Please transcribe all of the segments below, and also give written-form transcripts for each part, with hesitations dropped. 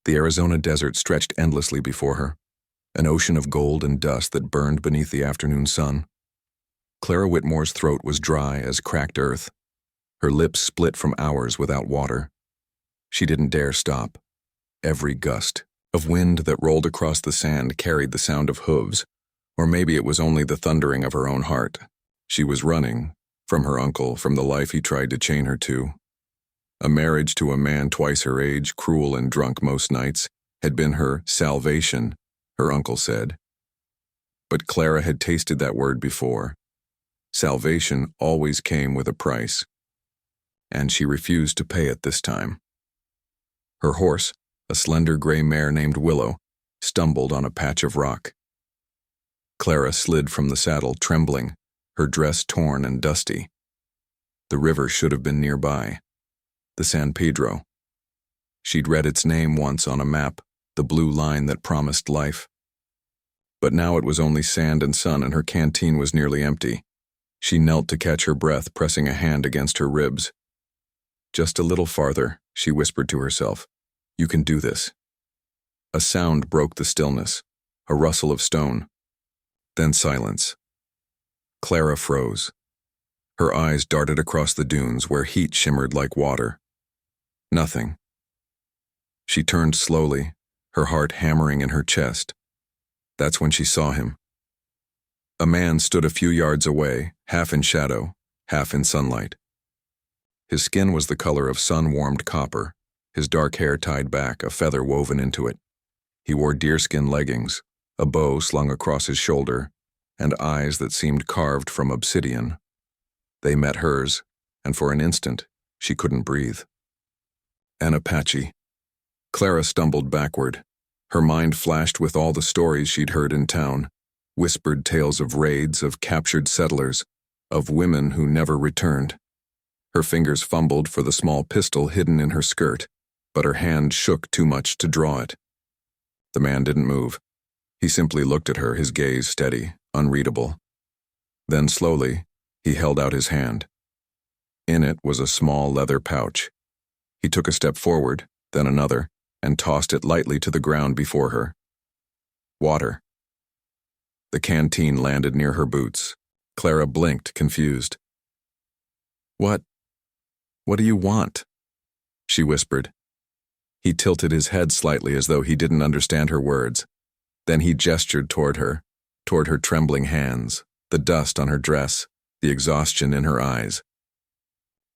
The Arizona desert stretched endlessly before her, an ocean of gold and dust that burned beneath the afternoon sun. Clara Whitmore's throat was dry as cracked earth. Her lips split from hours without water. She didn't dare stop. Every gust of wind that rolled across the sand carried the sound of hooves, or maybe it was only the thundering of her own heart. She was running from her uncle, from the life he tried to chain her to. A marriage to a man twice her age, cruel and drunk most nights, had been her salvation, her uncle said. But Clara had tasted that word before. Salvation always came with a price, and she refused to pay it this time. Her horse, a slender gray mare named Willow, stumbled on a patch of rock. Clara slid from the saddle, trembling, her dress torn and dusty. The river should have been nearby. The San Pedro. She'd read its name once on a map, the blue line that promised life. But now it was only sand and sun, and her canteen was nearly empty. She knelt to catch her breath, pressing a hand against her ribs. Just a little farther, she whispered to herself. You can do this. A sound broke the stillness, a rustle of stone. Then silence. Clara froze. Her eyes darted across the dunes where heat shimmered like water. Nothing. She turned slowly, her heart hammering in her chest. That's when she saw him. A man stood a few yards away, half in shadow, half in sunlight. His skin was the color of sun-warmed copper, his dark hair tied back, a feather woven into it. He wore deerskin leggings, a bow slung across his shoulder, and eyes that seemed carved from obsidian. They met hers, and for an instant, she couldn't breathe. An Apache. Clara stumbled backward. Her mind flashed with all the stories she'd heard in town, whispered tales of raids, of captured settlers, of women who never returned. Her fingers fumbled for the small pistol hidden in her skirt, but her hand shook too much to draw it. The man didn't move. He simply looked at her, his gaze steady, unreadable. Then slowly, he held out his hand. In it was a small leather pouch. He took a step forward, then another, and tossed it lightly to the ground before her. Water. The canteen landed near her boots. Clara blinked, confused. What do you want?" she whispered. He tilted his head slightly as though he didn't understand her words. Then he gestured toward her trembling hands, the dust on her dress, the exhaustion in her eyes.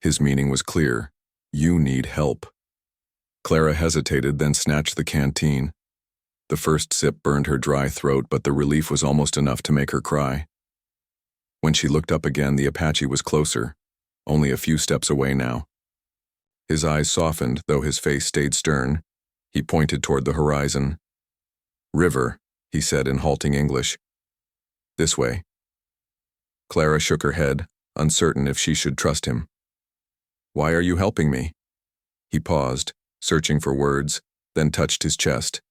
His meaning was clear. You need help. Clara hesitated, then snatched the canteen. The first sip burned her dry throat, but the relief was almost enough to make her cry. When she looked up again, the Apache was closer, only a few steps away now. His eyes softened, though his face stayed stern. He pointed toward the horizon. "River," he said in halting English. "This way." Clara shook her head, uncertain if she should trust him. "Why are you helping me?" He paused, searching for words, then touched his chest.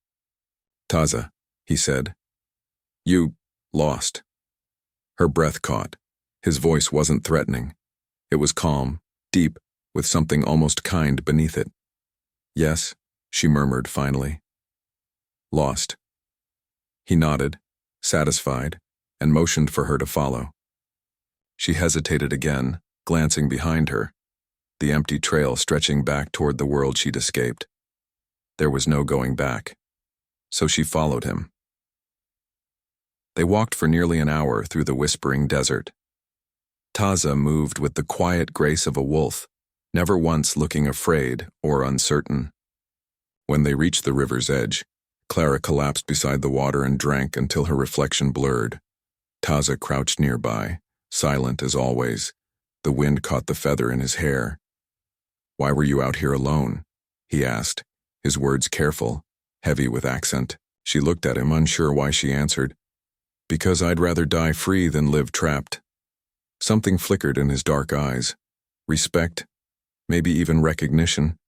"Taza," he said. "You lost." Her breath caught. His voice wasn't threatening. It was calm, deep, with something almost kind beneath it. "Yes," she murmured finally. "Lost." He nodded, satisfied, and motioned for her to follow. She hesitated again, glancing behind her, the empty trail stretching back toward the world she'd escaped. There was no going back, so she followed him. They walked for nearly an hour through the whispering desert. Taza moved with the quiet grace of a wolf, never once looking afraid or uncertain. When they reached the river's edge, Clara collapsed beside the water and drank until her reflection blurred. Taza crouched nearby, silent as always. The wind caught the feather in his hair. "Why were you out here alone?" he asked, his words careful, heavy with accent. She looked at him, unsure why she answered. "Because I'd rather die free than live trapped." Something flickered in his dark eyes. Respect, maybe even recognition.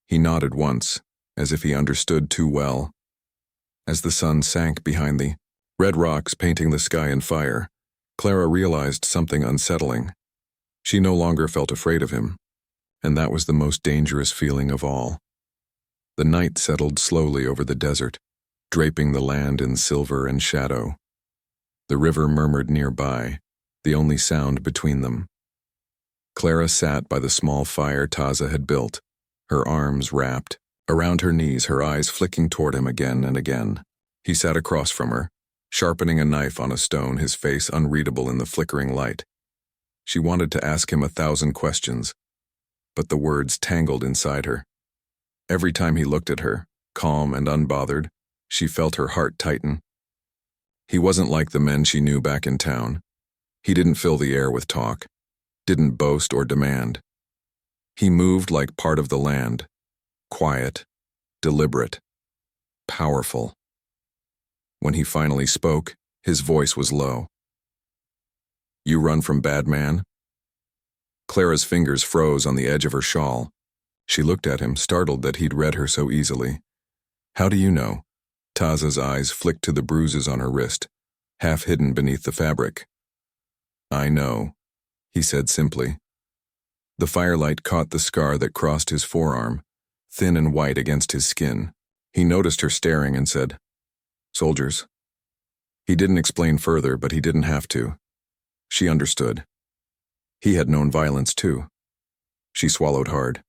He nodded once, as if he understood too well. As the sun sank behind the red rocks painting the sky in fire, Clara realized something unsettling. She no longer felt afraid of him, and that was the most dangerous feeling of all. The night settled slowly over the desert, draping the land in silver and shadow. The river murmured nearby, the only sound between them. Clara sat by the small fire Taza had built, her arms wrapped around her knees, her eyes flicking toward him again and again. He sat across from her, sharpening a knife on a stone, his face unreadable in the flickering light. She wanted to ask him 1,000 questions, but the words tangled inside her. Every time he looked at her, calm and unbothered, she felt her heart tighten. He wasn't like the men she knew back in town. He didn't fill the air with talk, didn't boast or demand. He moved like part of the land, quiet, deliberate, powerful. When he finally spoke, his voice was low. "You run from bad man?" Clara's fingers froze on the edge of her shawl. She looked at him, startled that he'd read her so easily. "How do you know?" Taza's eyes flicked to the bruises on her wrist, half hidden beneath the fabric. "I know," he said simply. The firelight caught the scar that crossed his forearm, thin and white against his skin. He noticed her staring and said, "Soldiers." He didn't explain further, but he didn't have to. She understood. He had known violence too. She swallowed hard.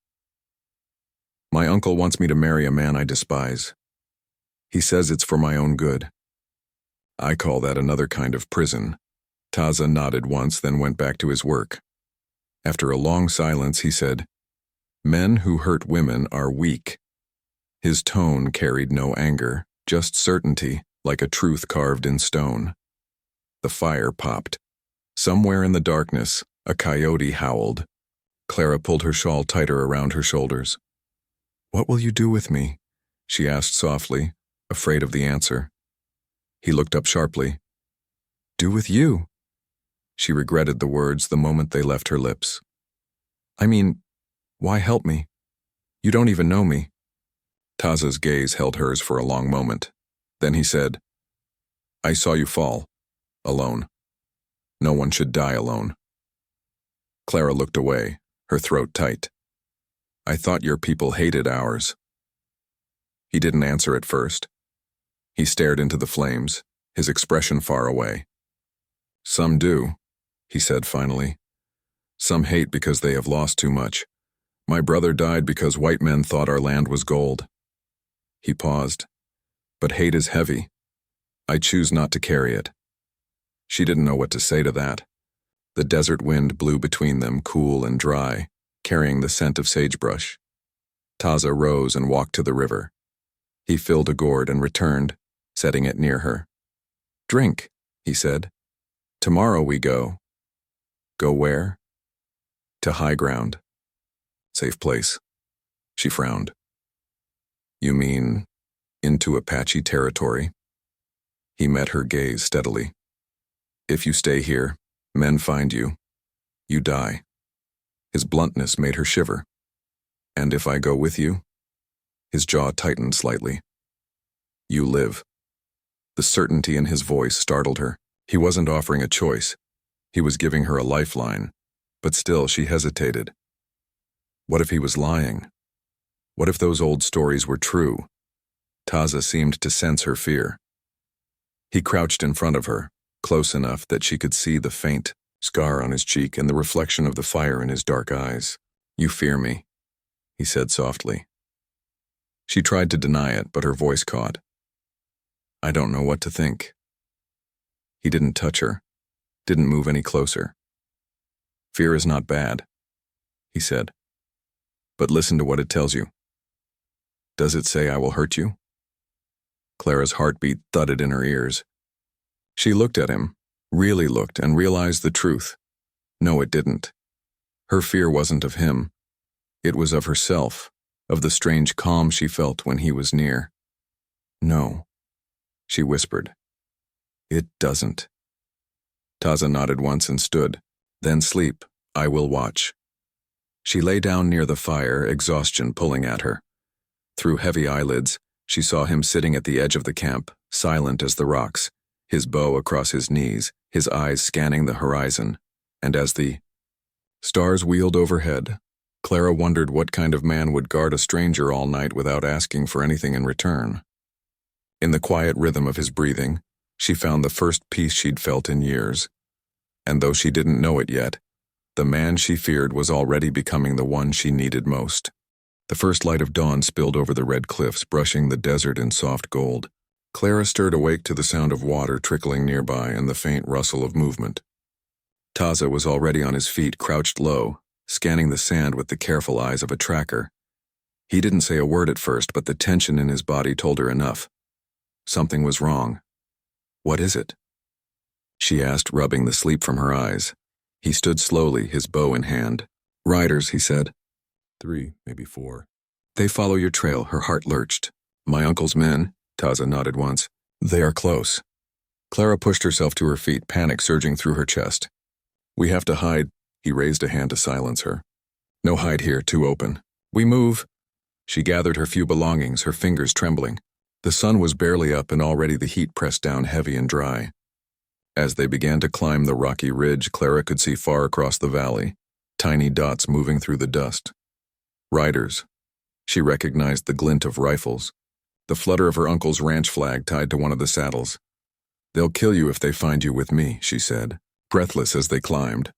"My uncle wants me to marry a man I despise. He says it's for my own good. I call that another kind of prison." Taza nodded once, then went back to his work. After a long silence, he said, "Men who hurt women are weak." His tone carried no anger, just certainty, like a truth carved in stone. The fire popped. Somewhere in the darkness, a coyote howled. Clara pulled her shawl tighter around her shoulders. "What will you do with me?" she asked softly, afraid of the answer. He looked up sharply. "Do with you?" She regretted the words the moment they left her lips. "I mean, why help me? You don't even know me." Taza's gaze held hers for a long moment. Then he said, "I saw you fall, alone. No one should die alone." Clara looked away, her throat tight. "I thought your people hated ours." He didn't answer at first. He stared into the flames, his expression far away. "Some do," he said finally. "Some hate because they have lost too much. My brother died because white men thought our land was gold." He paused. "But hate is heavy. I choose not to carry it." She didn't know what to say to that. The desert wind blew between them, cool and dry, carrying the scent of sagebrush. Taza rose and walked to the river. He filled a gourd and returned, setting it near her. "Drink," he said. "Tomorrow we go." "Go where?" "To high ground. Safe place." She frowned. "You mean into Apache territory?" He met her gaze steadily. "If you stay here, men find you. You die." His bluntness made her shiver. "And if I go with you?" His jaw tightened slightly. "You live." The certainty in his voice startled her. He wasn't offering a choice. He was giving her a lifeline, but still she hesitated. What if he was lying? What if those old stories were true? Taza seemed to sense her fear. He crouched in front of her, close enough that she could see the faint scar on his cheek and the reflection of the fire in his dark eyes. "You fear me," he said softly. She tried to deny it, but her voice caught. "I don't know what to think." He didn't touch her, didn't move any closer. "Fear is not bad," he said. "But listen to what it tells you." "Does it say I will hurt you?" Clara's heartbeat thudded in her ears. She looked at him, really looked, and realized the truth. No, it didn't. Her fear wasn't of him. It was of herself, of the strange calm she felt when he was near. "No," she whispered. "It doesn't." Taza nodded once and stood. "Then sleep. I will watch." She lay down near the fire, exhaustion pulling at her. Through heavy eyelids, she saw him sitting at the edge of the camp, silent as the rocks, his bow across his knees, his eyes scanning the horizon. And as the stars wheeled overhead, Clara wondered what kind of man would guard a stranger all night without asking for anything in return. In the quiet rhythm of his breathing, she found the first peace she'd felt in years. And though she didn't know it yet, the man she feared was already becoming the one she needed most. The first light of dawn spilled over the red cliffs, brushing the desert in soft gold. Clara stirred awake to the sound of water trickling nearby and the faint rustle of movement. Taza was already on his feet, crouched low, scanning the sand with the careful eyes of a tracker. He didn't say a word at first, but the tension in his body told her enough. Something was wrong. "What is it?" she asked, rubbing the sleep from her eyes. He stood slowly, his bow in hand. "Riders," he said. 3, maybe 4. "They follow your trail," her heart lurched. "My uncle's men?" Taza nodded once. "They are close." Clara pushed herself to her feet, panic surging through her chest. "We have to hide." He raised a hand to silence her. "No hide here, too open." "We move." She gathered her few belongings, her fingers trembling. The sun was barely up and already the heat pressed down heavy and dry. As they began to climb the rocky ridge, Clara could see far across the valley, tiny dots moving through the dust. Riders. She recognized the glint of rifles, the flutter of her uncle's ranch flag tied to one of the saddles. "They'll kill you if they find you with me," she said, breathless as they climbed.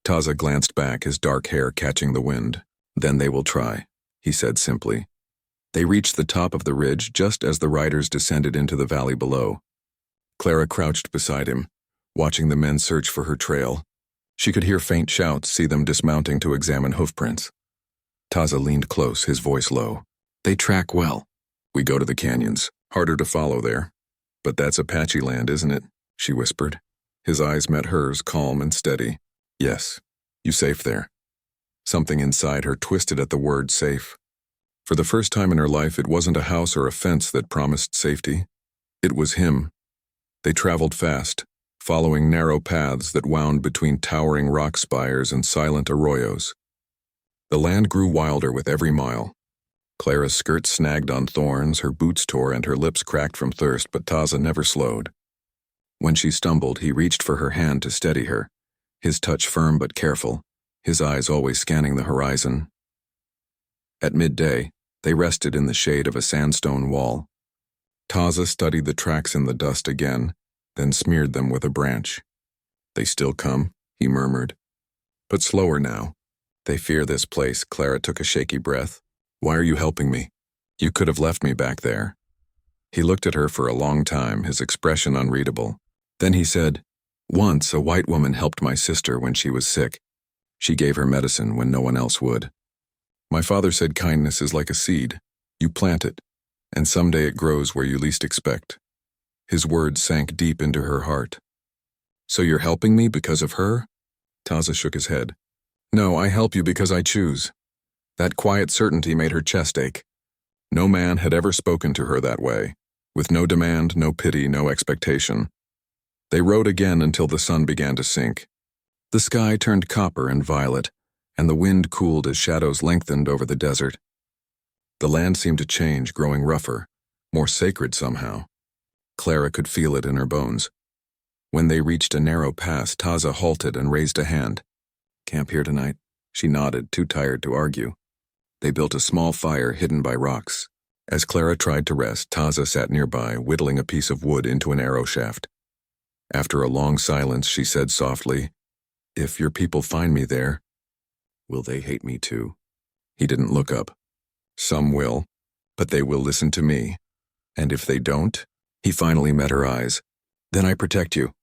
Taza glanced back, his dark hair catching the wind. "Then they will try," he said simply. They reached the top of the ridge just as the riders descended into the valley below. Clara crouched beside him, watching the men search for her trail. She could hear faint shouts, see them dismounting to examine hoofprints. Taza leaned close, his voice low. "They track well." "We go to the canyons. Harder to follow there. But that's Apache land, isn't it?" she whispered. His eyes met hers, calm and steady. "Yes. You safe there?" Something inside her twisted at the word safe. For the first time in her life, it wasn't a house or a fence that promised safety. It was him. They traveled fast, following narrow paths that wound between towering rock spires and silent arroyos. The land grew wilder with every mile. Clara's skirt snagged on thorns, her boots tore, and her lips cracked from thirst, but Taza never slowed. When she stumbled, he reached for her hand to steady her, his touch firm but careful, his eyes always scanning the horizon. At midday, they rested in the shade of a sandstone wall. Taza studied the tracks in the dust again, then smeared them with a branch. "They still come," he murmured. "But slower now. They fear this place." Clara took a shaky breath. "Why are you helping me? You could have left me back there." He looked at her for a long time, his expression unreadable. Then he said, "Once a white woman helped my sister when she was sick. She gave her medicine when no one else would. My father said kindness is like a seed. You plant it, and someday it grows where you least expect." His words sank deep into her heart. "So you're helping me because of her?" Taza shook his head. "No, I help you because I choose." That quiet certainty made her chest ache. No man had ever spoken to her that way, with no demand, no pity, no expectation. They rode again until the sun began to sink. The sky turned copper and violet, and the wind cooled as shadows lengthened over the desert. The land seemed to change, growing rougher, more sacred somehow. Clara could feel it in her bones. When they reached a narrow pass, Taza halted and raised a hand. "Camp here tonight?" She nodded, too tired to argue. They built a small fire hidden by rocks. As Clara tried to rest, Taza sat nearby, whittling a piece of wood into an arrow shaft. After a long silence, she said softly, "If your people find me there, will they hate me too?" He didn't look up. "Some will, but they will listen to me. And if they don't," he finally met her eyes, "then I protect you."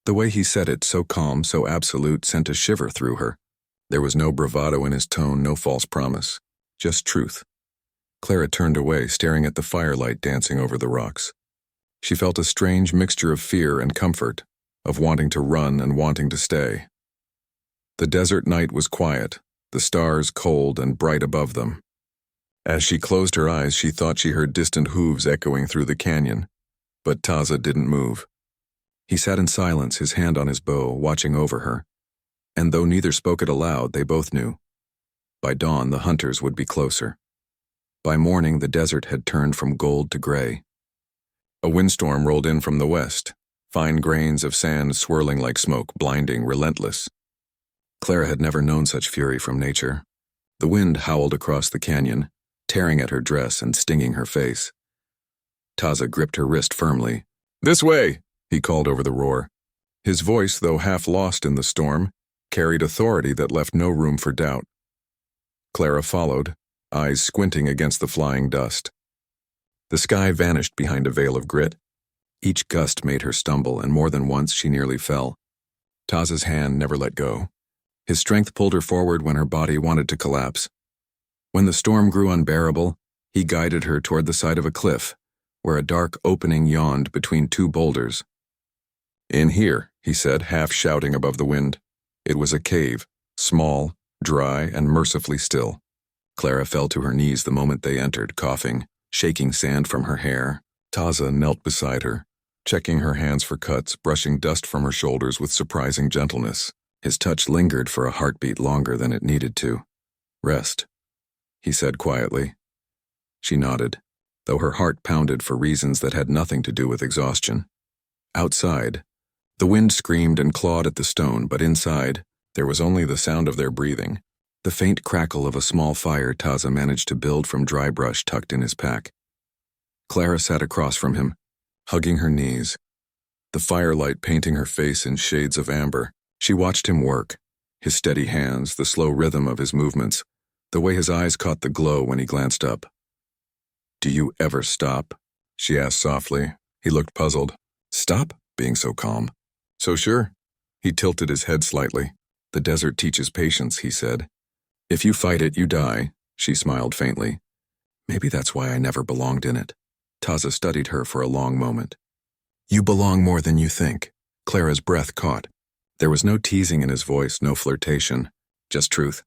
The way he said it, so calm, so absolute, sent a shiver through her. There was no bravado in his tone, no false promise, just truth. Clara turned away, staring at the firelight dancing over the rocks. She felt a strange mixture of fear and comfort, of wanting to run and wanting to stay. The desert night was quiet, the stars cold and bright above them. As she closed her eyes, she thought she heard distant hooves echoing through the canyon, but Taza didn't move. He sat in silence, his hand on his bow, watching over her. And though neither spoke it aloud, they both knew. By dawn, the hunters would be closer. By morning, the desert had turned from gold to gray. A windstorm rolled in from the west, fine grains of sand swirling like smoke, blinding, relentless. Clara had never known such fury from nature. The wind howled across the canyon, tearing at her dress and stinging her face. Taza gripped her wrist firmly. "This way!" he called over the roar. His voice, though half lost in the storm, carried authority that left no room for doubt. Clara followed, eyes squinting against the flying dust. The sky vanished behind a veil of grit. Each gust made her stumble, and more than once she nearly fell. Taza's hand never let go. His strength pulled her forward when her body wanted to collapse. When the storm grew unbearable, he guided her toward the side of a cliff, where a dark opening yawned between two boulders. "In here," he said, half shouting above the wind. It was a cave, small, dry, and mercifully still. Clara fell to her knees the moment they entered, coughing, shaking sand from her hair. Taza knelt beside her, checking her hands for cuts, brushing dust from her shoulders with surprising gentleness. His touch lingered for a heartbeat longer than it needed to. "Rest," he said quietly. She nodded, though her heart pounded for reasons that had nothing to do with exhaustion. Outside, the wind screamed and clawed at the stone, but inside, there was only the sound of their breathing, the faint crackle of a small fire Taza managed to build from dry brush tucked in his pack. Clara sat across from him, hugging her knees, the firelight painting her face in shades of amber. She watched him work, his steady hands, the slow rhythm of his movements, the way his eyes caught the glow when he glanced up. "Do you ever stop?" she asked softly. He looked puzzled. "Stop? Being so calm." "So sure." He tilted his head slightly. "The desert teaches patience," he said. "If you fight it, you die," she smiled faintly. "Maybe that's why I never belonged in it." Taza studied her for a long moment. "You belong more than you think." Clara's breath caught. There was no teasing in his voice, no flirtation, just truth.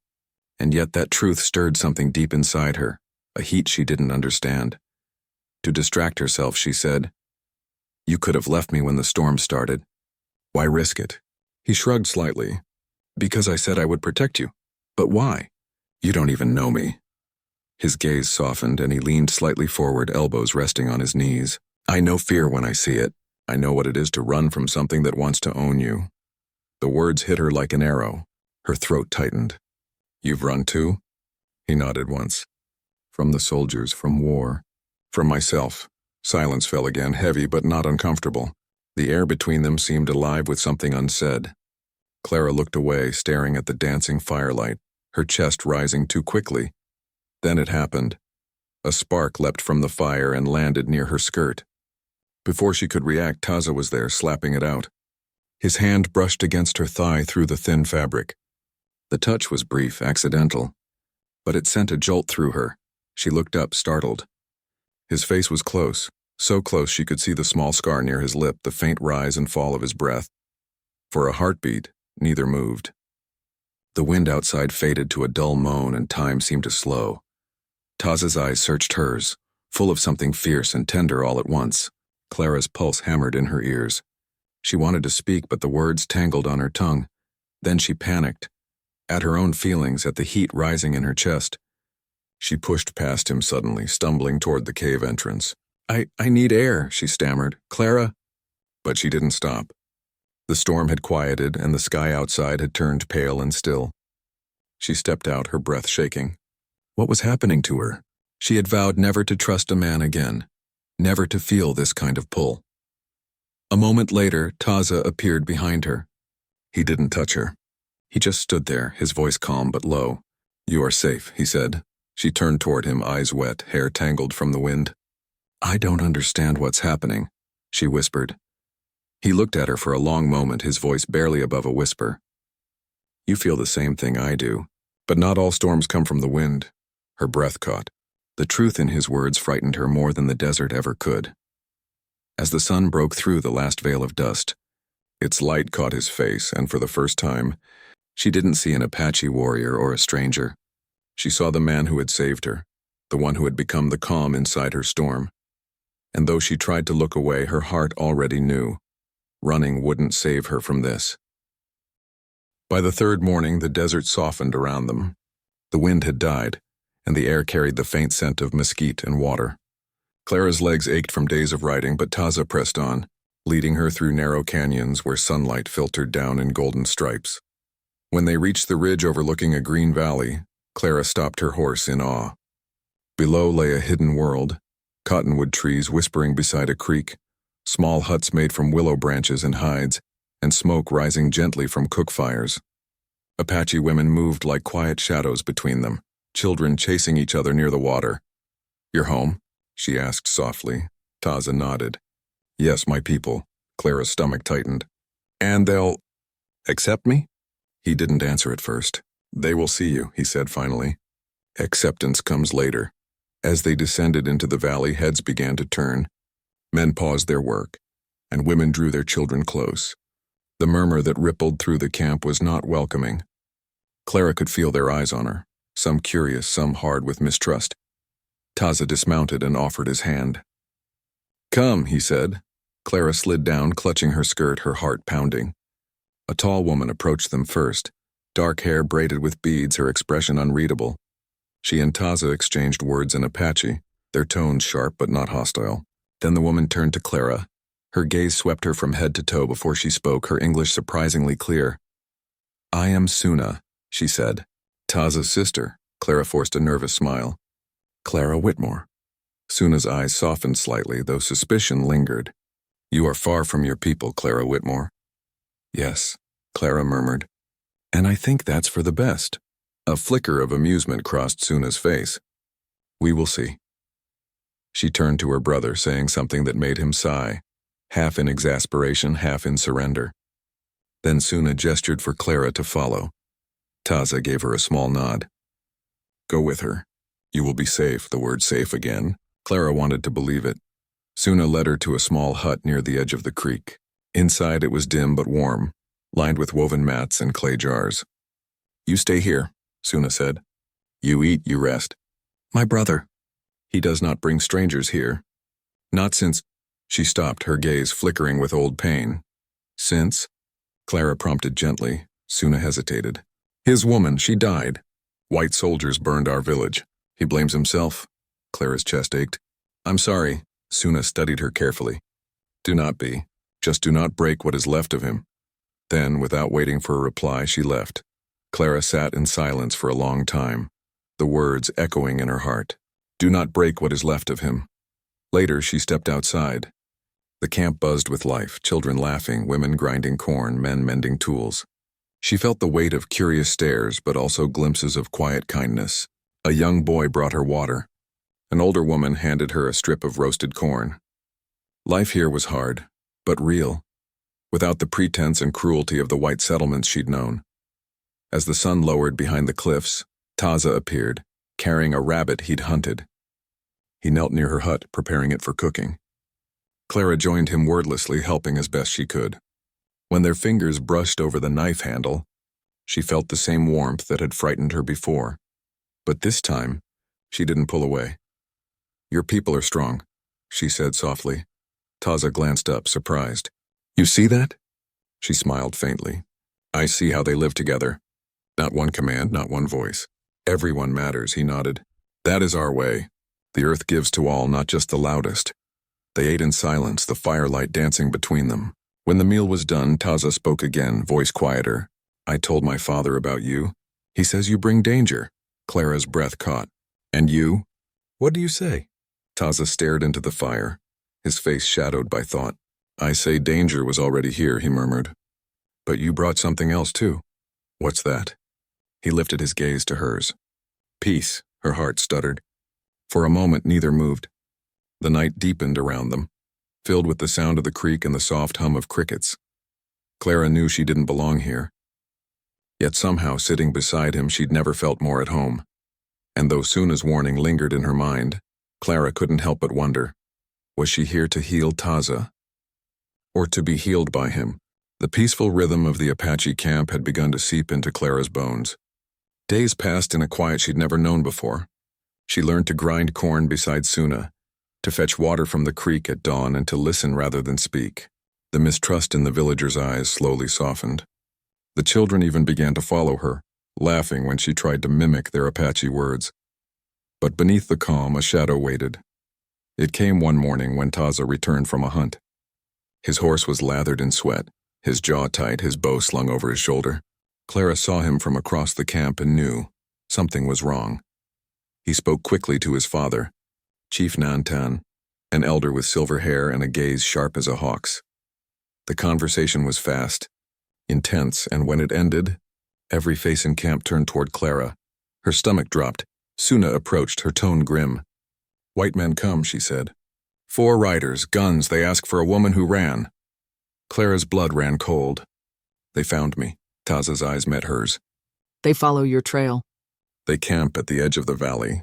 And yet that truth stirred something deep inside her, a heat she didn't understand. To distract herself, she said, "You could have left me when the storm started. Why risk it?" He shrugged slightly. "Because I said I would protect you. But why? You don't even know me." His gaze softened and he leaned slightly forward, elbows resting on his knees. "I know fear when I see it. I know what it is to run from something that wants to own you." The words hit her like an arrow. Her throat tightened. "You've run too?" He nodded once. "From the soldiers, from war, from myself." Silence fell again, heavy but not uncomfortable. The air between them seemed alive with something unsaid. Clara looked away, staring at the dancing firelight, her chest rising too quickly. Then it happened. A spark leapt from the fire and landed near her skirt. Before she could react, Taza was there, slapping it out. His hand brushed against her thigh through the thin fabric. The touch was brief, accidental, but it sent a jolt through her. She looked up, startled. His face was close, so close she could see the small scar near his lip, the faint rise and fall of his breath. For a heartbeat, neither moved. The wind outside faded to a dull moan and time seemed to slow. Taza's eyes searched hers, full of something fierce and tender all at once. Clara's pulse hammered in her ears. She wanted to speak, but the words tangled on her tongue. Then she panicked, at her own feelings, at the heat rising in her chest. She pushed past him suddenly, stumbling toward the cave entrance. I need air," she stammered. "Clara." But she didn't stop. The storm had quieted, and the sky outside had turned pale and still. She stepped out, her breath shaking. What was happening to her? She had vowed never to trust a man again, never to feel this kind of pull. A moment later, Taza appeared behind her. He didn't touch her. He just stood there, his voice calm but low. "You are safe," he said. She turned toward him, eyes wet, hair tangled from the wind. "I don't understand what's happening," she whispered. He looked at her for a long moment, his voice barely above a whisper. "You feel the same thing I do, but not all storms come from the wind." Her breath caught. The truth in his words frightened her more than the desert ever could. As the sun broke through the last veil of dust, its light caught his face, and for the first time, she didn't see an Apache warrior or a stranger. She saw the man who had saved her, the one who had become the calm inside her storm. And though she tried to look away, her heart already knew. Running wouldn't save her from this. By the third morning, the desert softened around them. The wind had died, and the air carried the faint scent of mesquite and water. Clara's legs ached from days of riding, but Taza pressed on, leading her through narrow canyons where sunlight filtered down in golden stripes. When they reached the ridge overlooking a green valley, Clara stopped her horse in awe. Below lay a hidden world, cottonwood trees whispering beside a creek, small huts made from willow branches and hides, and smoke rising gently from cook fires. Apache women moved like quiet shadows between them, children chasing each other near the water. "You're home?" she asked softly. Taza nodded. "Yes, my people." Clara's stomach tightened. "And they'll accept me?" He didn't answer at first. "They will see you," he said finally. "Acceptance comes later." As they descended into the valley, heads began to turn. Men paused their work, and women drew their children close. The murmur that rippled through the camp was not welcoming. Clara could feel their eyes on her, some curious, some hard with mistrust. Taza dismounted and offered his hand. "Come," he said. Clara slid down, clutching her skirt, her heart pounding. A tall woman approached them first, dark hair braided with beads, her expression unreadable. She and Taza exchanged words in Apache, their tones sharp but not hostile. Then the woman turned to Clara. Her gaze swept her from head to toe before she spoke, her English surprisingly clear. "I am Suna," she said. "Taza's sister." Clara forced a nervous smile. "Clara Whitmore." Suna's eyes softened slightly, though suspicion lingered. "You are far from your people, Clara Whitmore." "Yes," Clara murmured. "And I think that's for the best." A flicker of amusement crossed Suna's face. "We will see." She turned to her brother, saying something that made him sigh, half in exasperation, half in surrender. Then Suna gestured for Clara to follow. Taza gave her a small nod. "Go with her. You will be safe," the word safe again. Clara wanted to believe it. Suna led her to a small hut near the edge of the creek. Inside it was dim but warm, lined with woven mats and clay jars. "You stay here," Suna said. "You eat, you rest." "My brother. He does not bring strangers here." "Not since—" She stopped, her gaze flickering with old pain. "Since?" Clara prompted gently. Suna hesitated. "His woman, she died. White soldiers burned our village. He blames himself." Clara's chest ached. "I'm sorry." Suna studied her carefully. "Do not be. Just do not break what is left of him." Then, without waiting for a reply, she left. Clara sat in silence for a long time, the words echoing in her heart. "Do not break what is left of him." Later, she stepped outside. The camp buzzed with life, children laughing, women grinding corn, men mending tools. She felt the weight of curious stares, but also glimpses of quiet kindness. A young boy brought her water. An older woman handed her a strip of roasted corn. Life here was hard, but real, without the pretense and cruelty of the white settlements she'd known. As the sun lowered behind the cliffs, Taza appeared, carrying a rabbit he'd hunted. He knelt near her hut, preparing it for cooking. Clara joined him wordlessly, helping as best she could. When their fingers brushed over the knife handle, she felt the same warmth that had frightened her before. But this time, she didn't pull away. "Your people are strong," she said softly. Taza glanced up, surprised. "You see that?" She smiled faintly. "I see how they live together. Not one command, not one voice. Everyone matters," he nodded. "That is our way. The earth gives to all, not just the loudest." They ate in silence, the firelight dancing between them. When the meal was done, Taza spoke again, voice quieter. "I told my father about you. He says you bring danger." Clara's breath caught. "And you? What do you say?" Taza stared into the fire, his face shadowed by thought. "I say danger was already here," he murmured. "But you brought something else too." "What's that?" He lifted his gaze to hers. "Peace," her heart stuttered. For a moment, neither moved. The night deepened around them, filled with the sound of the creek and the soft hum of crickets. Clara knew she didn't belong here. Yet somehow, sitting beside him, she'd never felt more at home. And though Suna's warning lingered in her mind, Clara couldn't help but wonder, was she here to heal Taza? Or to be healed by him? The peaceful rhythm of the Apache camp had begun to seep into Clara's bones. Days passed in a quiet she'd never known before. She learned to grind corn beside Suna, to fetch water from the creek at dawn, and to listen rather than speak. The mistrust in the villagers' eyes slowly softened. The children even began to follow her, laughing when she tried to mimic their Apache words. But beneath the calm, a shadow waited. It came one morning when Taza returned from a hunt. His horse was lathered in sweat, his jaw tight, his bow slung over his shoulder. Clara saw him from across the camp and knew Something was wrong. He spoke quickly to his father, Chief Nantan, an elder with silver hair and a gaze sharp as a hawk's. The conversation was fast, intense, and when it ended, every face in camp turned toward Clara. Her stomach dropped. Suna approached, her tone grim. "White men come," she said. "4 riders, guns, they ask for a woman who ran." Clara's blood ran cold. "They found me." Taza's eyes met hers. They follow your trail. "They camp at the edge of the valley.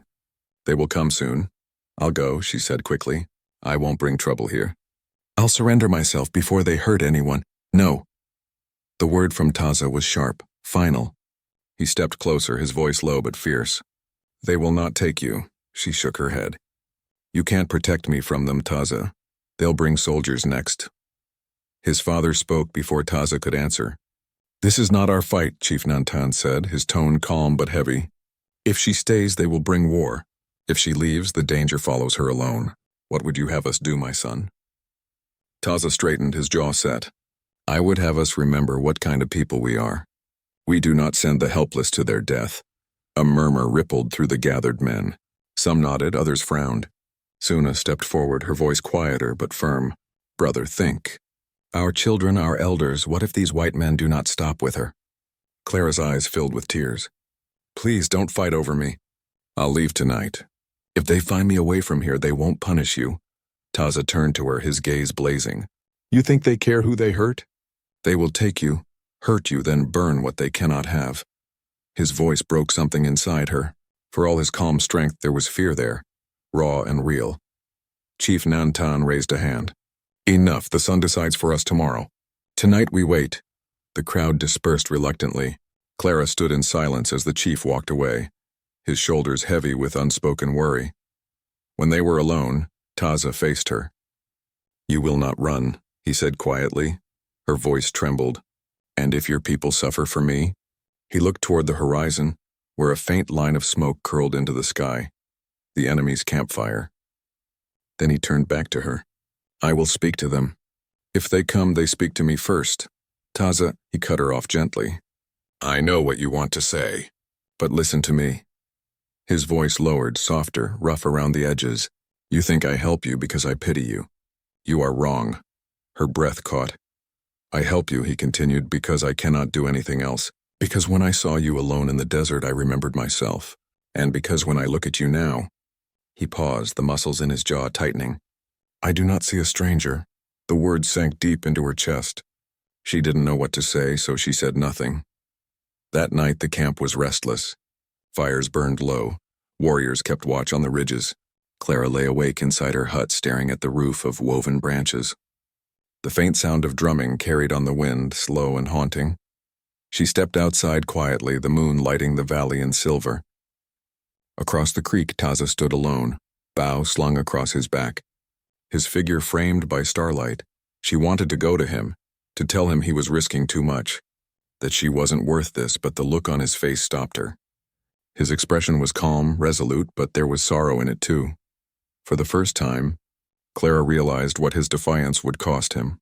They will come soon." "I'll go," she said quickly. "I won't bring trouble here. I'll surrender myself before they hurt anyone." "No." The word from Taza was sharp, final. He stepped closer, his voice low but fierce. "They will not take you," she shook her head. "You can't protect me from them, Taza. They'll bring soldiers next." His father spoke before Taza could answer. "This is not our fight," Chief Nantan said, his tone calm but heavy. "If she stays, they will bring war. If she leaves, the danger follows her alone. What would you have us do, my son?" Taza straightened, his jaw set. "I would have us remember what kind of people we are. We do not send the helpless to their death." A murmur rippled through the gathered men. Some nodded, others frowned. Suna stepped forward, her voice quieter but firm. "Brother, think. Our children, our elders, what if these white men do not stop with her?" Clara's eyes filled with tears. "Please don't fight over me. I'll leave tonight. If they find me away from here, they won't punish you." Taza turned to her, his gaze blazing. "You think they care who they hurt? They will take you, hurt you, then burn what they cannot have." His voice broke something inside her. For all his calm strength, there was fear there, raw and real. Chief Nantan raised a hand. "Enough, the sun decides for us tomorrow. Tonight we wait." The crowd dispersed reluctantly. Clara stood in silence as the chief walked away, his shoulders heavy with unspoken worry. When they were alone, Taza faced her. "You will not run," he said quietly. Her voice trembled. "And if your people suffer for me?" He looked toward the horizon, where a faint line of smoke curled into the sky, the enemy's campfire. Then he turned back to her. "I will speak to them. If they come, they speak to me first." "Taza," he cut her off gently. "I know what you want to say, but listen to me." His voice lowered, softer, rough around the edges. "You think I help you because I pity you. You are wrong." Her breath caught. "I help you," he continued, "because I cannot do anything else. Because when I saw you alone in the desert, I remembered myself. And because when I look at you now—" He paused, the muscles in his jaw tightening. "I do not see a stranger." The words sank deep into her chest. She didn't know what to say, so she said nothing. That night the camp was restless. Fires burned low. Warriors kept watch on the ridges. Clara lay awake inside her hut, staring at the roof of woven branches. The faint sound of drumming carried on the wind, slow and haunting. She stepped outside quietly, the moon lighting the valley in silver. Across the creek, Taza stood alone, bow slung across his back. His figure framed by starlight. She wanted to go to him, to tell him he was risking too much, that she wasn't worth this, but the look on his face stopped her. His expression was calm, resolute, but there was sorrow in it too. For the first time, Clara realized what his defiance would cost him.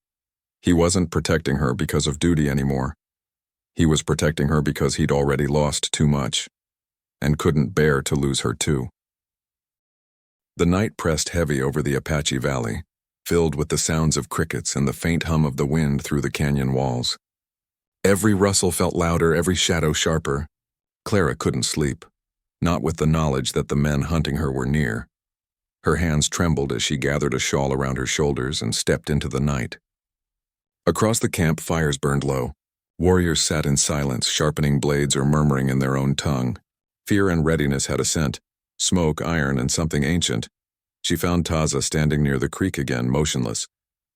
He wasn't protecting her because of duty anymore. He was protecting her because he'd already lost too much, and couldn't bear to lose her too. The night pressed heavy over the Apache Valley, filled with the sounds of crickets and the faint hum of the wind through the canyon walls. Every rustle felt louder, every shadow sharper. Clara couldn't sleep, not with the knowledge that the men hunting her were near. Her hands trembled as she gathered a shawl around her shoulders and stepped into the night. Across the camp, fires burned low. Warriors sat in silence, sharpening blades or murmuring in their own tongue. Fear and readiness had a scent, smoke, iron, and something ancient. She found Taza standing near the creek again, motionless,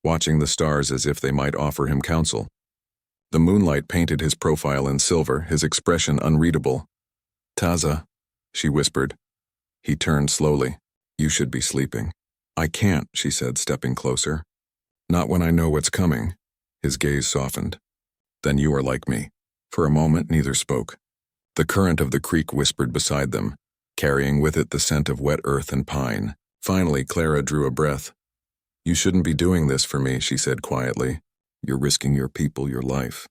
watching the stars as if they might offer him counsel. The moonlight painted his profile in silver, his expression unreadable. "Taza," she whispered. He turned slowly. "You should be sleeping." "I can't," she said, stepping closer. "Not when I know what's coming." His gaze softened. "Then you are like me." For a moment, neither spoke. The current of the creek whispered beside them, carrying with it the scent of wet earth and pine. Finally, Clara drew a breath. "You shouldn't be doing this for me," she said quietly. "You're risking your people, your life."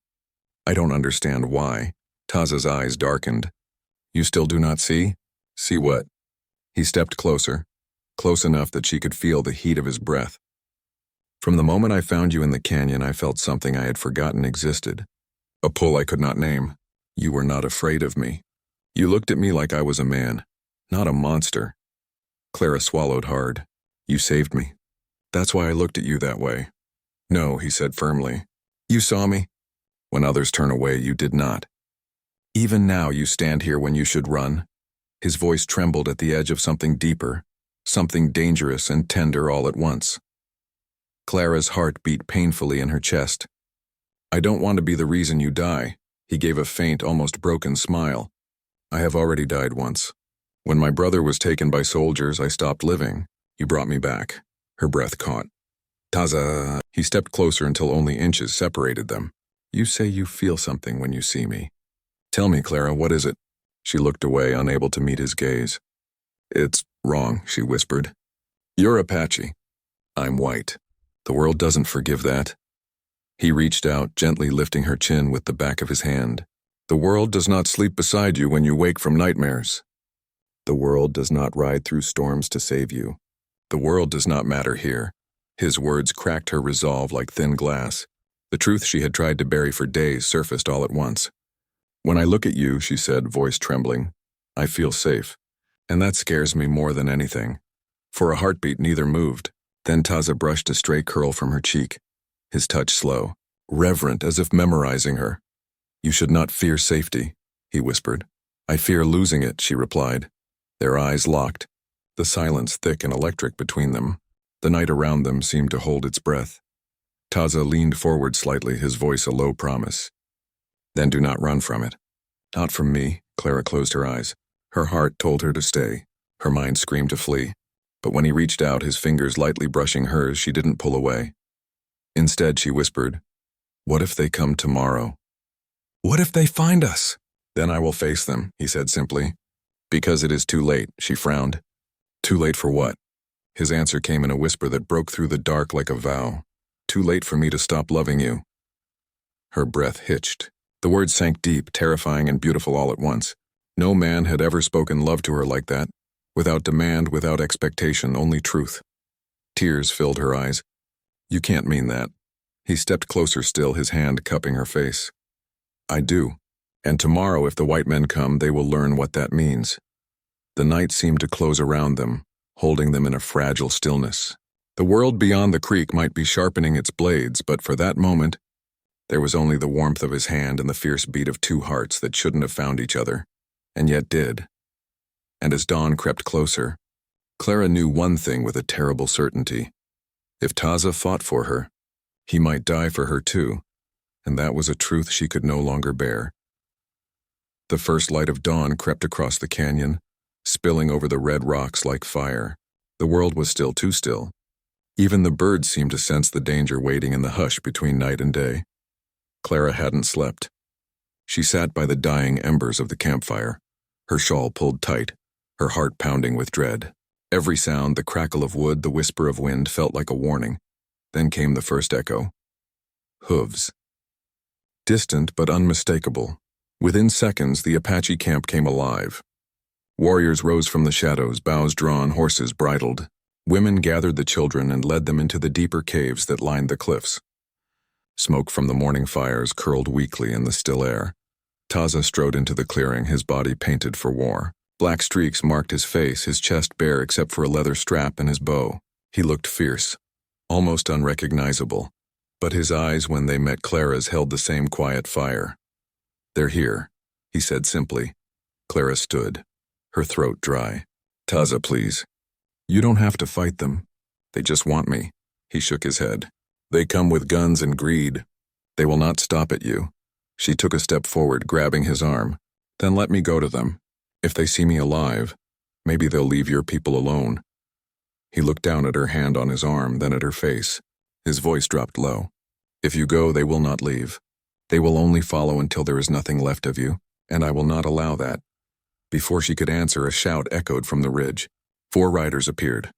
"I don't understand why." Taza's eyes darkened. You still do not see? See what? He stepped closer, close enough that she could feel the heat of his breath. From the moment I found you in the canyon, I felt something I had forgotten existed. A pull I could not name. You were not afraid of me. You looked at me like I was a man, not a monster. Clara swallowed hard. You saved me. That's why I looked at you that way. No, he said firmly. You saw me. When others turn away, you did not. Even now you stand here when you should run. His voice trembled at the edge of something deeper, something dangerous and tender all at once. Clara's heart beat painfully in her chest. I don't want to be the reason you die. He gave a faint, almost broken smile. I have already died once. When my brother was taken by soldiers, I stopped living. You brought me back. Her breath caught. Taza. He stepped closer until only inches separated them. You say you feel something when you see me. Tell me, Clara, what is it? She looked away, unable to meet his gaze. It's wrong, she whispered. You're Apache. I'm white. The world doesn't forgive that. He reached out, gently lifting her chin with the back of his hand. The world does not sleep beside you when you wake from nightmares. The world does not ride through storms to save you. The world does not matter here. His words cracked her resolve like thin glass. The truth she had tried to bury for days surfaced all at once. When I look at you, she said, voice trembling, I feel safe. And that scares me more than anything. For a heartbeat, neither moved. Then Taza brushed a stray curl from her cheek, his touch slow, reverent, as if memorizing her. You should not fear safety, he whispered. I fear losing it, she replied. Their eyes locked, the silence thick and electric between them. The night around them seemed to hold its breath. Taza leaned forward slightly, his voice a low promise. Then do not run from it. Not from me, Clara closed her eyes. Her heart told her to stay. Her mind screamed to flee. But when he reached out, his fingers lightly brushing hers, she didn't pull away. Instead, she whispered, What if they come tomorrow? What if they find us? Then I will face them, he said simply. Because it is too late, she frowned. Too late for what? His answer came in a whisper that broke through the dark like a vow. Too late for me to stop loving you. Her breath hitched. The words sank deep, terrifying and beautiful all at once. No man had ever spoken love to her like that. Without demand, without expectation, only truth. Tears filled her eyes. You can't mean that. He stepped closer still, his hand cupping her face. I do. And tomorrow, if the white men come, they will learn what that means. The night seemed to close around them, holding them in a fragile stillness. The world beyond the creek might be sharpening its blades, but for that moment, there was only the warmth of his hand and the fierce beat of two hearts that shouldn't have found each other, and yet did. And as dawn crept closer, Clara knew one thing with a terrible certainty. If Taza fought for her, he might die for her too, and that was a truth she could no longer bear. The first light of dawn crept across the canyon, spilling over the red rocks like fire. The world was still too still. Even the birds seemed to sense the danger waiting in the hush between night and day. Clara hadn't slept. She sat by the dying embers of the campfire, her shawl pulled tight, her heart pounding with dread. Every sound, the crackle of wood, the whisper of wind, felt like a warning. Then came the first echo. Hooves. Distant but unmistakable. Within seconds, the Apache camp came alive. Warriors rose from the shadows, bows drawn, horses bridled. Women gathered the children and led them into the deeper caves that lined the cliffs. Smoke from the morning fires curled weakly in the still air. Taza strode into the clearing, his body painted for war. Black streaks marked his face, his chest bare except for a leather strap and his bow. He looked fierce, almost unrecognizable, but his eyes, when they met Clara's, held the same quiet fire. They're here, he said simply. Clara stood, her throat dry. Taza, please. You don't have to fight them. They just want me. He shook his head. They come with guns and greed. They will not stop at you. She took a step forward, grabbing his arm. Then let me go to them. If they see me alive, maybe they'll leave your people alone. He looked down at her hand on his arm, then at her face. His voice dropped low. If you go, they will not leave. They will only follow until there is nothing left of you, and I will not allow that. Before she could answer, a shout echoed from the ridge. 4 riders appeared,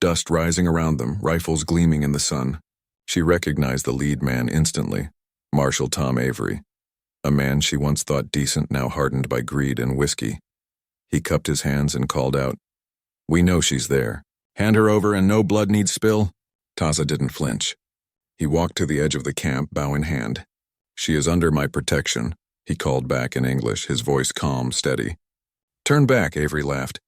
dust rising around them, rifles gleaming in the sun. She recognized the lead man instantly, Marshal Tom Avery, a man she once thought decent, now hardened by greed and whiskey. He cupped his hands and called out, "We know she's there. Hand her over and no blood need spill." Taza didn't flinch. He walked to the edge of the camp, bow in hand. "She is under my protection," he called back in English, his voice calm, steady. "Turn back," Avery laughed.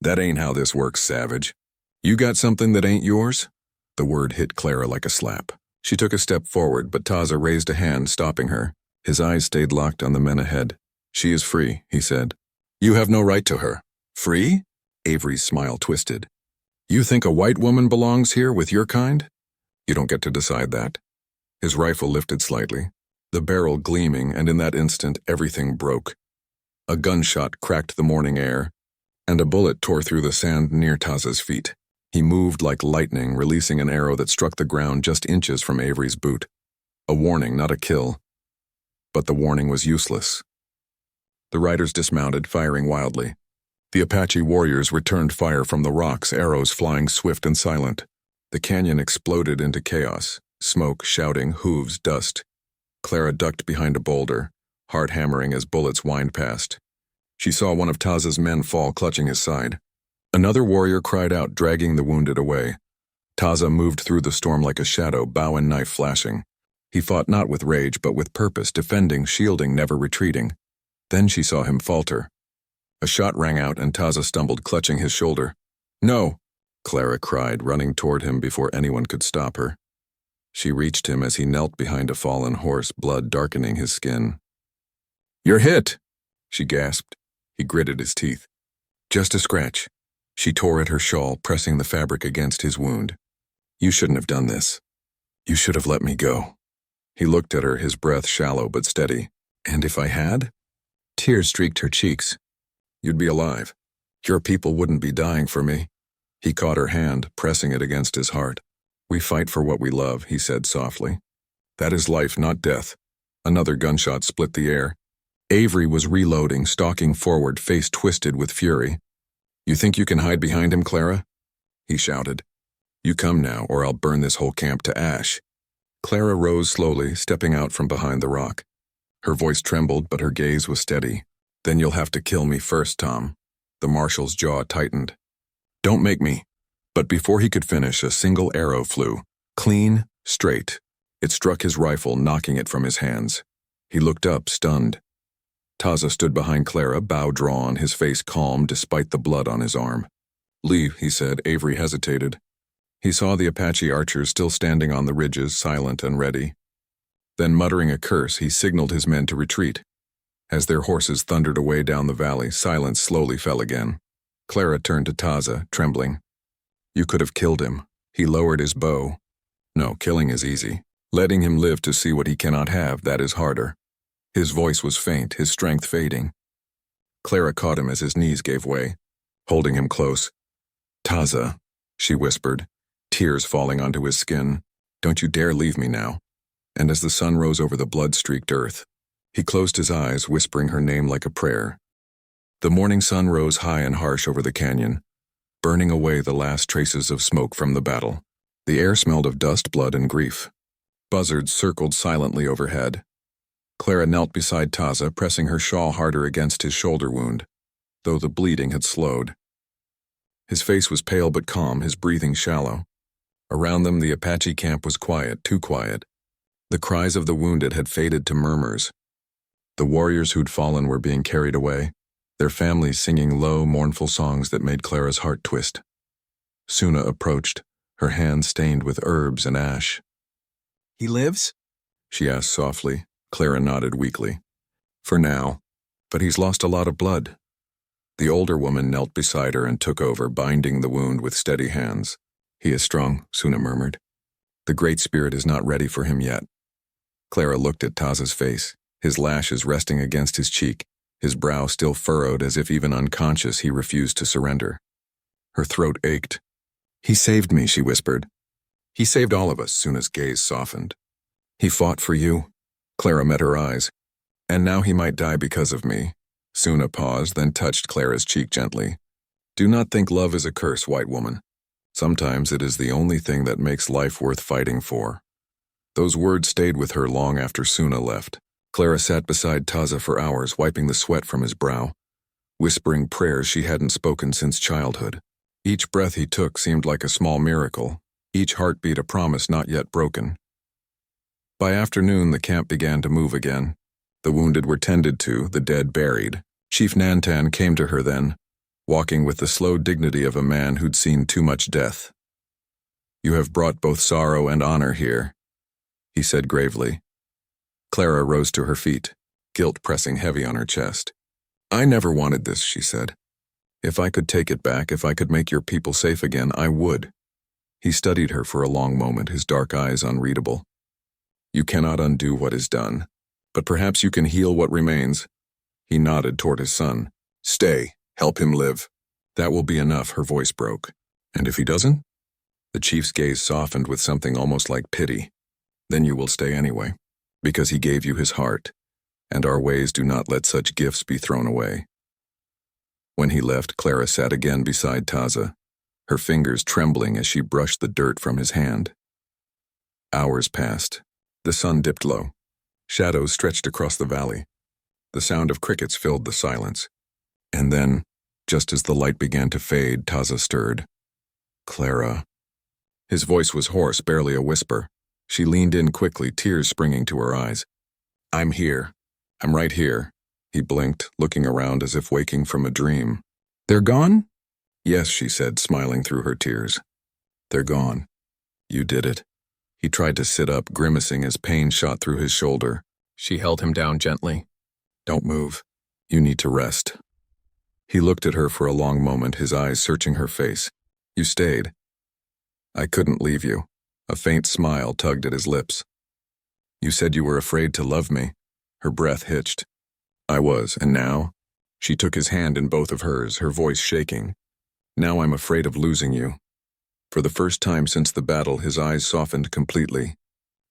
"That ain't how this works, savage. You got something that ain't yours?" The word hit Clara like a slap. She took a step forward, but Taza raised a hand, stopping her. His eyes stayed locked on the men ahead. "She is free," he said. "You have no right to her." "Free?" Avery's smile twisted. "You think a white woman belongs here with your kind? You don't get to decide that." His rifle lifted slightly, the barrel gleaming, and in that instant everything broke. A gunshot cracked the morning air, and a bullet tore through the sand near Taza's feet. He moved like lightning, releasing an arrow that struck the ground just inches from Avery's boot. A warning, not a kill. But the warning was useless. The riders dismounted, firing wildly. The Apache warriors returned fire from the rocks, arrows flying swift and silent. The canyon exploded into chaos, smoke, shouting, hooves, dust. Clara ducked behind a boulder, heart hammering as bullets whined past. She saw one of Taza's men fall, clutching his side. Another warrior cried out, dragging the wounded away. Taza moved through the storm like a shadow, bow and knife flashing. He fought not with rage, but with purpose, defending, shielding, never retreating. Then she saw him falter. A shot rang out, and Taza stumbled, clutching his shoulder. "No!" Clara cried, running toward him before anyone could stop her. She reached him as he knelt behind a fallen horse, blood darkening his skin. "You're hit!" she gasped. He gritted his teeth. "Just a scratch." She tore at her shawl, pressing the fabric against his wound. "You shouldn't have done this. You should have let me go." He looked at her, his breath shallow but steady. "And if I had?" Tears streaked her cheeks. "You'd be alive. Your people wouldn't be dying for me." He caught her hand, pressing it against his heart. "We fight for what we love," he said softly. "That is life, not death." Another gunshot split the air. Avery was reloading, stalking forward, face twisted with fury. "You think you can hide behind him, Clara?" he shouted. "You come now, or I'll burn this whole camp to ash." Clara rose slowly, stepping out from behind the rock. Her voice trembled, but her gaze was steady. "Then you'll have to kill me first, Tom." The marshal's jaw tightened. "Don't make me." But before he could finish, a single arrow flew. Clean, straight. It struck his rifle, knocking it from his hands. He looked up, stunned. Taza stood behind Clara, bow drawn, his face calm despite the blood on his arm. "Leave," he said. Avery hesitated. He saw the Apache archers still standing on the ridges, silent and ready. Then, muttering a curse, he signaled his men to retreat. As their horses thundered away down the valley, silence slowly fell again. Clara turned to Taza, trembling. "You could have killed him." He lowered his bow. "No, killing is easy. Letting him live to see what he cannot have, that is harder." His voice was faint, his strength fading. Clara caught him as his knees gave way, holding him close. "Taza," she whispered, tears falling onto his skin, "don't you dare leave me now." And as the sun rose over the blood-streaked earth, he closed his eyes, whispering her name like a prayer. The morning sun rose high and harsh over the canyon, burning away the last traces of smoke from the battle. The air smelled of dust, blood, and grief. Buzzards circled silently overhead. Clara knelt beside Taza, pressing her shawl harder against his shoulder wound, though the bleeding had slowed. His face was pale but calm, his breathing shallow. Around them, the Apache camp was quiet, too quiet. The cries of the wounded had faded to murmurs. The warriors who'd fallen were being carried away, their families singing low, mournful songs that made Clara's heart twist. Suna approached, her hands stained with herbs and ash. "He lives?" she asked softly. Clara nodded weakly. "For now, but he's lost a lot of blood." The older woman knelt beside her and took over, binding the wound with steady hands. "He is strong," Suna murmured. "The Great Spirit is not ready for him yet." Clara looked at Taza's face, his lashes resting against his cheek, his brow still furrowed as if even unconscious he refused to surrender. Her throat ached. "He saved me," she whispered. "He saved all of us," Suna's gaze softened. "He fought for you." Clara met her eyes. "And now he might die because of me." Suna paused, then touched Clara's cheek gently. "Do not think love is a curse, white woman. Sometimes it is the only thing that makes life worth fighting for." Those words stayed with her long after Suna left. Clara sat beside Taza for hours, wiping the sweat from his brow. whispering prayers she hadn't spoken since childhood. Each breath he took seemed like a small miracle, each heartbeat a promise not yet broken. By afternoon, the camp began to move again. The wounded were tended to, the dead buried. Chief Nantan came to her then, walking with the slow dignity of a man who'd seen too much death. "You have brought both sorrow and honor here," he said gravely. Clara rose to her feet, guilt pressing heavy on her chest. "I never wanted this," she said. "If I could take it back, if I could make your people safe again, I would." He studied her for a long moment, his dark eyes unreadable. "You cannot undo what is done, but perhaps you can heal what remains." He nodded toward his son. "Stay, help him live." "That will be enough," her voice broke. "And if he doesn't?" The chief's gaze softened with something almost like pity. "Then you will stay anyway, because he gave you his heart, and our ways do not let such gifts be thrown away." When he left, Clara sat again beside Taza, her fingers trembling as she brushed the dirt from his hand. Hours passed. The sun dipped low. Shadows stretched across the valley. The sound of crickets filled the silence. And then, just as the light began to fade, Taza stirred. "Clara." His voice was hoarse, barely a whisper. She leaned in quickly, tears springing to her eyes. "I'm here. I'm right here." He blinked, looking around as if waking from a dream. "They're gone?" "Yes," she said, smiling through her tears. "They're gone. You did it." He tried to sit up, grimacing as pain shot through his shoulder. She held him down gently. "Don't move. You need to rest." He looked at her for a long moment, his eyes searching her face. "You stayed." "I couldn't leave you." A faint smile tugged at his lips. "You said you were afraid to love me." Her breath hitched. "I was, and now?" She took his hand in both of hers, her voice shaking. "Now I'm afraid of losing you." For the first time since the battle, his eyes softened completely.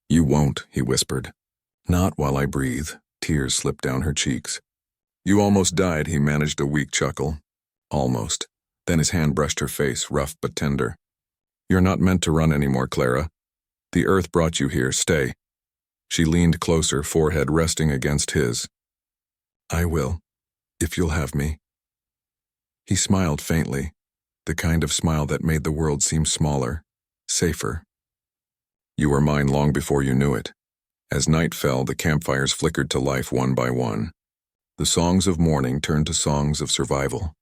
"You won't," he whispered. "Not while I breathe." Tears slipped down her cheeks. "You almost died," he managed a weak chuckle. "Almost." Then his hand brushed her face, rough but tender. "You're not meant to run anymore, Clara. The earth brought you here. Stay." She leaned closer, forehead resting against his. "I will, if you'll have me." He smiled faintly, the kind of smile that made the world seem smaller, safer. "You were mine long before you knew it." As night fell, the campfires flickered to life one by one. The songs of mourning turned to songs of survival.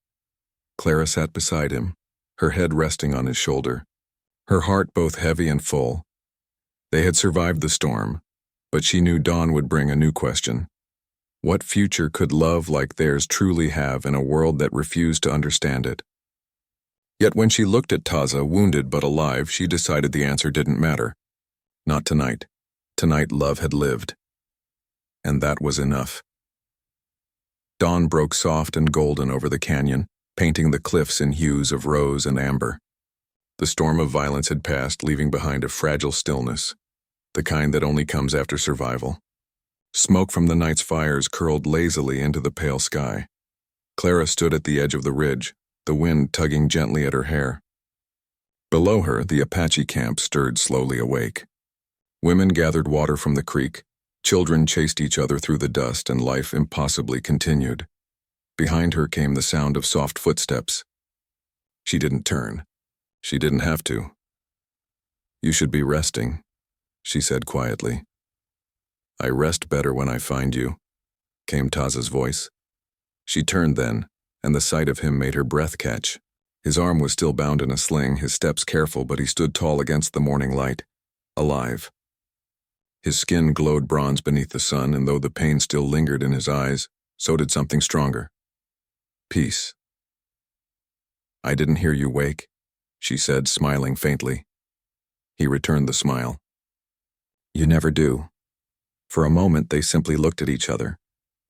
Clara sat beside him, her head resting on his shoulder, her heart both heavy and full. They had survived the storm, but she knew dawn would bring a new question. What future could love like theirs truly have in a world that refused to understand it? Yet when she looked at Taza, wounded but alive, she decided the answer didn't matter. Not tonight. Tonight love had lived. And that was enough. Dawn broke soft and golden over the canyon, painting the cliffs in hues of rose and amber. The storm of violence had passed, leaving behind a fragile stillness, the kind that only comes after survival. Smoke from the night's fires curled lazily into the pale sky. Clara stood at the edge of the ridge, the wind tugging gently at her hair. Below her, the Apache camp stirred slowly awake. Women gathered water from the creek, children chased each other through the dust, and life impossibly continued. Behind her came the sound of soft footsteps. She didn't turn. She didn't have to. "You should be resting," she said quietly. "I rest better when I find you," came Taza's voice. She turned then, and the sight of him made her breath catch. His arm was still bound in a sling, his steps careful, but he stood tall against the morning light, alive. His skin glowed bronze beneath the sun, and though the pain still lingered in his eyes, so did something stronger. Peace. "I didn't hear you wake," she said, smiling faintly. He returned the smile. "You never do." For a moment they simply looked at each other,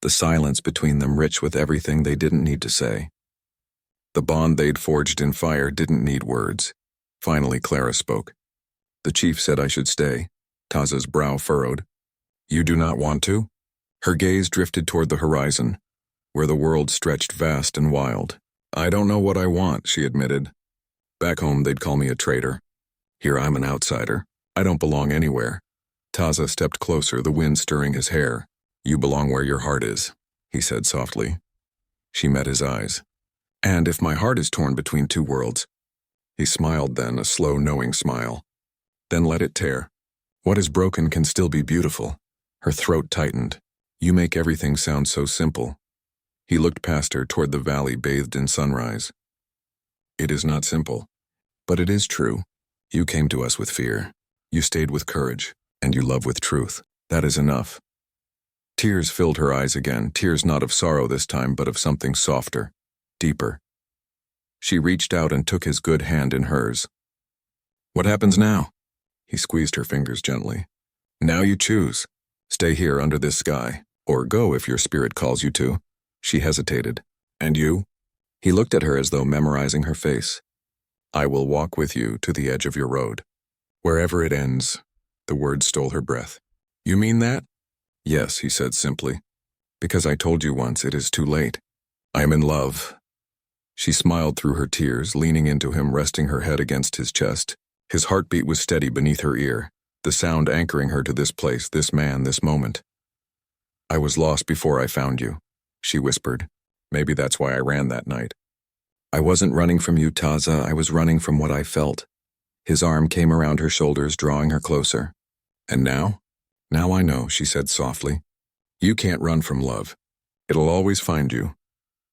the silence between them rich with everything they didn't need to say. The bond they'd forged in fire didn't need words. Finally Clara spoke. "The chief said I should stay." Taza's brow furrowed. "You do not want to?" Her gaze drifted toward the horizon, where the world stretched vast and wild. "I don't know what I want," she admitted. "Back home they'd call me a traitor. Here I'm an outsider. I don't belong anywhere." Taza stepped closer, the wind stirring his hair. "You belong where your heart is," he said softly. She met his eyes. And if my heart is torn between two worlds, he smiled then, a slow, knowing smile. Then let it tear. What is broken can still be beautiful. Her throat tightened. You make everything sound so simple. He looked past her toward the valley bathed in sunrise. It is not simple, but it is true. You came to us with fear. You stayed with courage, and you love with truth. That is enough. Tears filled her eyes again, tears not of sorrow this time, but of something softer, deeper. She reached out and took his good hand in hers. What happens now? He squeezed her fingers gently. Now you choose. Stay here under this sky, or go if your spirit calls you to. She hesitated. And you? He looked at her as though memorizing her face. I will walk with you to the edge of your road. Wherever it ends. The words stole her breath. You mean that? Yes, he said simply. Because I told you once, it is too late. I am in love. She smiled through her tears, leaning into him, resting her head against his chest. His heartbeat was steady beneath her ear, the sound anchoring her to this place, this man, this moment. I was lost before I found you, she whispered. Maybe that's why I ran that night. I wasn't running from you, Taza. I was running from what I felt. His arm came around her shoulders, drawing her closer. And now? Now I know, she said softly. You can't run from love. It'll always find you.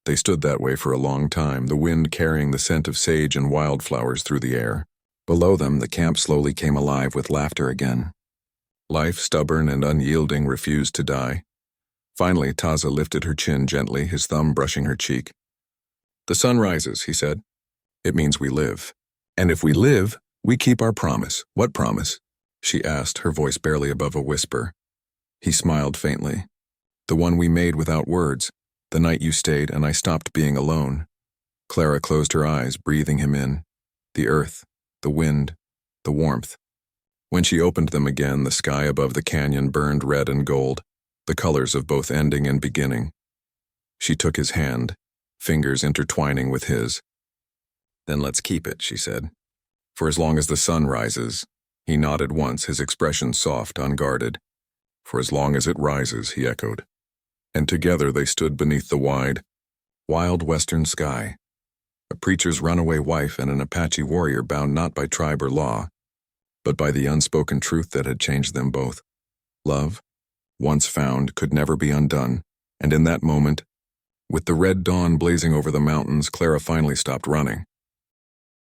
They stood that way for a long time, the wind carrying the scent of sage and wildflowers through the air. Below them, the camp slowly came alive with laughter again. Life, stubborn and unyielding, refused to die. Finally, Taza lifted her chin gently, his thumb brushing her cheek. The sun rises, he said. It means we live. And if we live, we keep our promise. What promise? She asked, her voice barely above a whisper. He smiled faintly. The one we made without words, the night you stayed and I stopped being alone. Clara closed her eyes, breathing him in. The earth, the wind, the warmth. When she opened them again, the sky above the canyon burned red and gold, the colors of both ending and beginning. She took his hand, fingers intertwining with his. Then let's keep it, she said. For as long as the sun rises, he nodded once, his expression soft, unguarded. For as long as it rises, he echoed. And together they stood beneath the wide, wild western sky. A preacher's runaway wife and an Apache warrior bound not by tribe or law, but by the unspoken truth that had changed them both. Love, once found, could never be undone, and in that moment, with the red dawn blazing over the mountains, Clara finally stopped running.